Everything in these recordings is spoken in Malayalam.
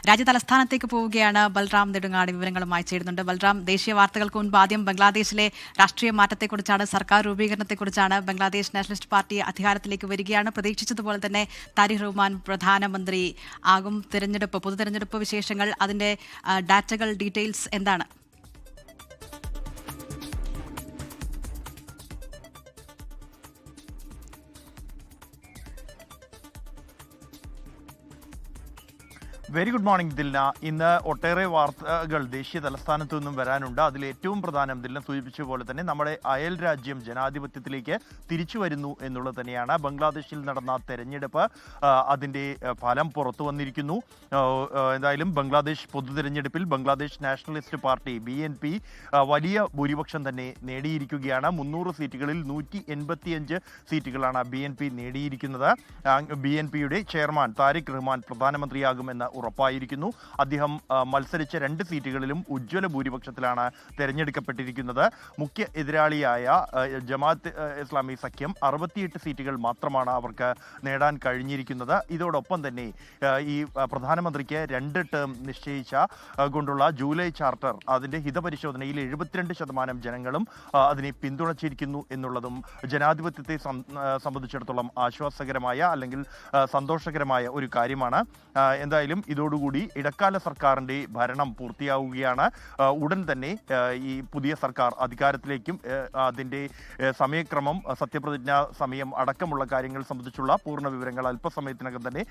രാജ്യതലസ്ഥാനത്തേക്ക് പോവുകയാണ് ബൽറാം നെടുങ്ങാടി. വിവരങ്ങളുമായി ചേരുന്നുണ്ട് ബൽറാം. ദേശീയ വാർത്തകൾക്ക് മുൻപ് ആദ്യം ബംഗ്ലാദേശിലെ രാഷ്ട്രീയ മാറ്റത്തെക്കുറിച്ചാണ്, സർക്കാർ രൂപീകരണത്തെക്കുറിച്ചാണ്. ബംഗ്ലാദേശ് നാഷണലിസ്റ്റ് പാർട്ടി അധികാരത്തിലേക്ക് വരികയാണ്. പ്രതീക്ഷിച്ചതുപോലെ തന്നെ താരിഖ് റഹ്മാൻ പ്രധാനമന്ത്രി ആകും. പൊതു തെരഞ്ഞെടുപ്പ് വിശേഷങ്ങൾ, അതിന്റെ ഡാറ്റകൾ, ഡീറ്റെയിൽസ് എന്താണ്? Very good morning Dilna. ഇന്ന് ഒട്ടേറെ വാർത്തകൾ ദേശീയ തലസ്ഥാനത്തു നിന്നും വരാനുണ്ട്. അതിൽ ഏറ്റവും പ്രധാനം ദിൽന സൂചിപ്പിച്ച പോലെ തന്നെ നമ്മുടെ അയൽ രാജ്യം ജനാധിപത്യത്തിലേക്ക് തിരിച്ചു വരുന്നു എന്നുള്ളത് തന്നെയാണ്. ബംഗ്ലാദേശിൽ നടന്ന തെരഞ്ഞെടുപ്പ്, അതിൻ്റെ ഫലം പുറത്തു വന്നിരിക്കുന്നു. എന്തായാലും ബംഗ്ലാദേശ് പൊതു തെരഞ്ഞെടുപ്പിൽ ബംഗ്ലാദേശ് നാഷണലിസ്റ്റ് പാർട്ടി BNP വലിയ ഭൂരിപക്ഷം തന്നെ നേടിയിരിക്കുകയാണ്. 300 സീറ്റുകളിൽ 185 സീറ്റുകളാണ് BNP നേടിയിരിക്കുന്നത്. BNPയുടെ ചെയർമാൻ താരിഖ് റഹ്മാൻ പ്രധാനമന്ത്രിയാകുമെന്ന് ഉറപ്പായിരിക്കുന്നു. അദ്ദേഹം മത്സരിച്ച 2 സീറ്റുകളിലും ഉജ്ജ്വല ഭൂരിപക്ഷത്തിലാണ് തെരഞ്ഞെടുക്കപ്പെട്ടിരിക്കുന്നത്. മുഖ്യ എതിരാളിയായ ജമാഅത്ത് ഇസ്ലാമി സഖ്യം 68 സീറ്റുകൾ മാത്രമാണ് അവർക്ക് നേടാൻ കഴിഞ്ഞിരിക്കുന്നത്. ഇതോടൊപ്പം തന്നെ ഈ പ്രധാനമന്ത്രിക്ക് 2 ടേം നിശ്ചയിച്ച കൊണ്ടുള്ള ജൂലൈ ചാർട്ടർ, അതിൻ്റെ ഹിതപരിശോധനയിൽ 72% ജനങ്ങളും അതിനെ പിന്തുണച്ചിരിക്കുന്നു എന്നുള്ളതും ജനാധിപത്യത്തെ സംബന്ധിച്ചിടത്തോളം ആശ്വാസകരമായ അല്ലെങ്കിൽ സന്തോഷകരമായ ഒരു കാര്യമാണ്. എന്തായാലും ഇതോടുകൂടി ഇടക്കാല സർക്കാരിൻ്റെ ഭരണം പൂർത്തിയാവുകയാണ്. ഉടൻ തന്നെ ഈ പുതിയ സർക്കാർ അധികാരത്തിലേക്കും അതിൻ്റെ സമയക്രമം, സത്യപ്രതിജ്ഞാ സമയം അടക്കമുള്ള കാര്യങ്ങൾ സംബന്ധിച്ചുള്ള പൂർണ്ണ വിവരങ്ങൾ അല്പസമയത്തിനകം തന്നെ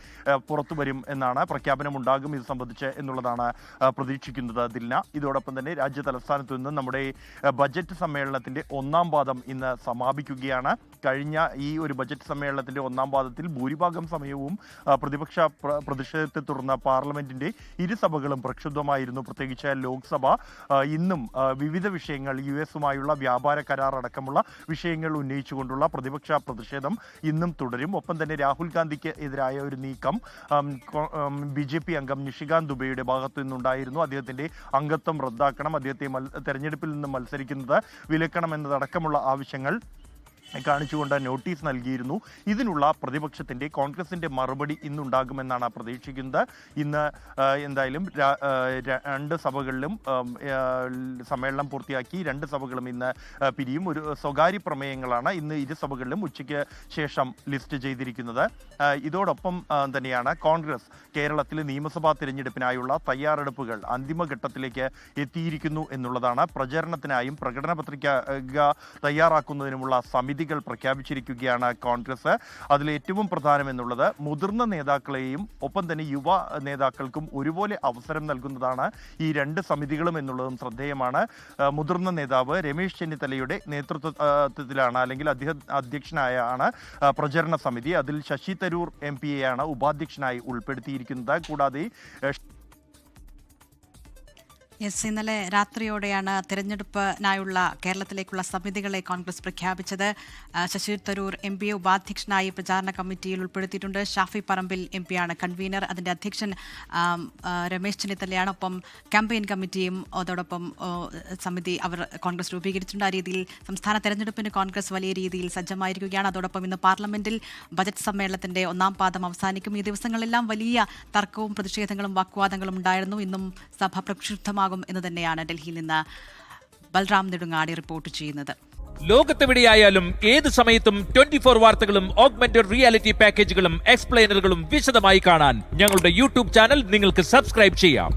പുറത്തു വരും എന്നാണ്, പ്രഖ്യാപനം ഉണ്ടാകും ഇത് സംബന്ധിച്ച് എന്നുള്ളതാണ് പ്രതീക്ഷിക്കുന്നത് ദിൽന. ഇതോടൊപ്പം തന്നെ രാജ്യ തലസ്ഥാനത്തു നിന്ന് നമ്മുടെ ബജറ്റ് സമ്മേളനത്തിൻ്റെ 1ാം പാദം ഇന്ന് സമാപിക്കുകയാണ്. കഴിഞ്ഞ ഈ ഒരു ബജറ്റ് സമ്മേളനത്തിൻ്റെ 1ാം പാദത്തിൽ ഭൂരിഭാഗം സമയവും പ്രതിഷേധത്തെ തുടർന്ന് പാർലമെന്റിന്റെ ഇരുസഭകളും പ്രക്ഷുബ്ധമായിരുന്നു. പ്രത്യേകിച്ച് ലോക്സഭ ഇന്നും വിവിധ വിഷയങ്ങൾ, US-ഉമായുള്ള വ്യാപാര കരാർ അടക്കമുള്ള വിഷയങ്ങൾ ഉന്നയിച്ചുകൊണ്ടുള്ള പ്രതിപക്ഷ പ്രതിഷേധം ഇന്നും തുടരും. ഒപ്പം തന്നെ രാഹുൽ ഗാന്ധിക്ക് എതിരായ ഒരു നീക്കം BJP അംഗം നിഷികാന്ത് ദുബെയുടെ ഭാഗത്തു നിന്നുണ്ടായിരുന്നു. അദ്ദേഹത്തിന്റെ അംഗത്വം റദ്ദാക്കണം, അദ്ദേഹത്തെ തെരഞ്ഞെടുപ്പിൽ നിന്ന് മത്സരിക്കുന്നത് വിലക്കണം എന്നതടക്കമുള്ള ആവശ്യങ്ങൾ കാണിച്ചുകൊണ്ട് നോട്ടീസ് നൽകിയിരുന്നു. ഇതിനുള്ള പ്രതിപക്ഷത്തിന്റെ, കോൺഗ്രസിന്റെ മറുപടി ഇന്നുണ്ടാകുമെന്നാണ് പ്രതീക്ഷിക്കുന്നത്. ഇന്ന് എന്തായാലും 2 സഭകളിലും സമ്മേളനം പൂർത്തിയാക്കി 2 സഭകളും ഇന്ന് പിരിയും. ഒരു സ്വകാര്യ പ്രമേയങ്ങളാണ് ഇന്ന് ഇരു സഭകളിലും ഉച്ചയ്ക്ക് ശേഷം ലിസ്റ്റ് ചെയ്തിരിക്കുന്നത്. ഇതോടൊപ്പം തന്നെയാണ് കോൺഗ്രസ് കേരളത്തിലെ നിയമസഭാ തിരഞ്ഞെടുപ്പിനായുള്ള തയ്യാറെടുപ്പുകൾ അന്തിമഘട്ടത്തിലേക്ക് എത്തിയിരിക്കുന്നു എന്നുള്ളതാണ്. പ്രചരണത്തിനായും പ്രകടന പത്രിക തയ്യാറാക്കുന്നതിനുമുള്ള സമിതികൾ പ്രഖ്യാപിച്ചിരിക്കുകയാണ് കോൺഗ്രസ്. അതിൽ ഏറ്റവും പ്രധാനമെന്നുള്ളത് മുതിർന്ന നേതാക്കളെയും ഒപ്പം തന്നെ യുവ നേതാക്കൾക്കും ഒരുപോലെ അവസരം നൽകുന്നതാണ് ഈ 2 സമിതികളും എന്നുള്ളതും ശ്രദ്ധേയമാണ്. മുതിർന്ന നേതാവ് രമേശ് ചെന്നിത്തലയുടെ നേതൃത്വത്തിലാണ്, അല്ലെങ്കിൽ അധ്യക്ഷനായാണ് പ്രചരണ സമിതി. അതിൽ ശശി തരൂർ MP-യെയാണ് ഉപാധ്യക്ഷനായി ഉൾപ്പെടുത്തിയിരിക്കുന്നത്. കൂടാതെ ഇന്നലെ രാത്രിയോടെയാണ് തെരഞ്ഞെടുപ്പിനായുള്ള കേരളത്തിലേക്കുള്ള സമിതികളെ കോൺഗ്രസ് പ്രഖ്യാപിച്ചത്. ശശി തരൂർ MP-യെ ഉപാധ്യക്ഷനായി പ്രചാരണ കമ്മിറ്റിയിൽ ഉൾപ്പെടുത്തിയിട്ടുണ്ട്. ഷാഫി പറമ്പിൽ MP-യാണ് കൺവീനർ. അതിൻ്റെ അധ്യക്ഷൻ രമേശ് ചെന്നിത്തലയാണ്. ഒപ്പം ക്യാമ്പയിൻ കമ്മിറ്റിയും അതോടൊപ്പം സമിതി കോൺഗ്രസ് രൂപീകരിച്ചിട്ടുണ്ട്. ആ രീതിയിൽ സംസ്ഥാന തെരഞ്ഞെടുപ്പിന് കോൺഗ്രസ് വലിയ രീതിയിൽ സജ്ജമായിരിക്കുകയാണ്. അതോടൊപ്പം ഇന്ന് പാർലമെന്റിൽ ബജറ്റ് സമ്മേളനത്തിന്റെ 1ാം പാദം അവസാനിക്കും. ഈ ദിവസങ്ങളെല്ലാം വലിയ തർക്കവും പ്രതിഷേധങ്ങളും വാഗ്വാദങ്ങളും ഉണ്ടായിരുന്നു. ഇന്നും സഭ പ്രക്ഷുബ്ധമാകും എന്ന് തന്നെയാണ് ഡൽഹിയിൽ നിന്ന് ബൽറാം നെടുങ്ങാടി റിപ്പോർട്ട് ചെയ്യുന്നത്. ലോകത്തെവിടെയായാലും ഏത് സമയത്തും 24 വാർത്തകളും ഓഗ്മെന്റഡ് റിയാലിറ്റി പാക്കേജുകളും എക്സ്പ്ലെയിനറുകളും വിശദമായി കാണാൻ ഞങ്ങളുടെ YouTube ചാനൽ നിങ്ങൾക്ക് സബ്സ്ക്രൈബ് ചെയ്യാം.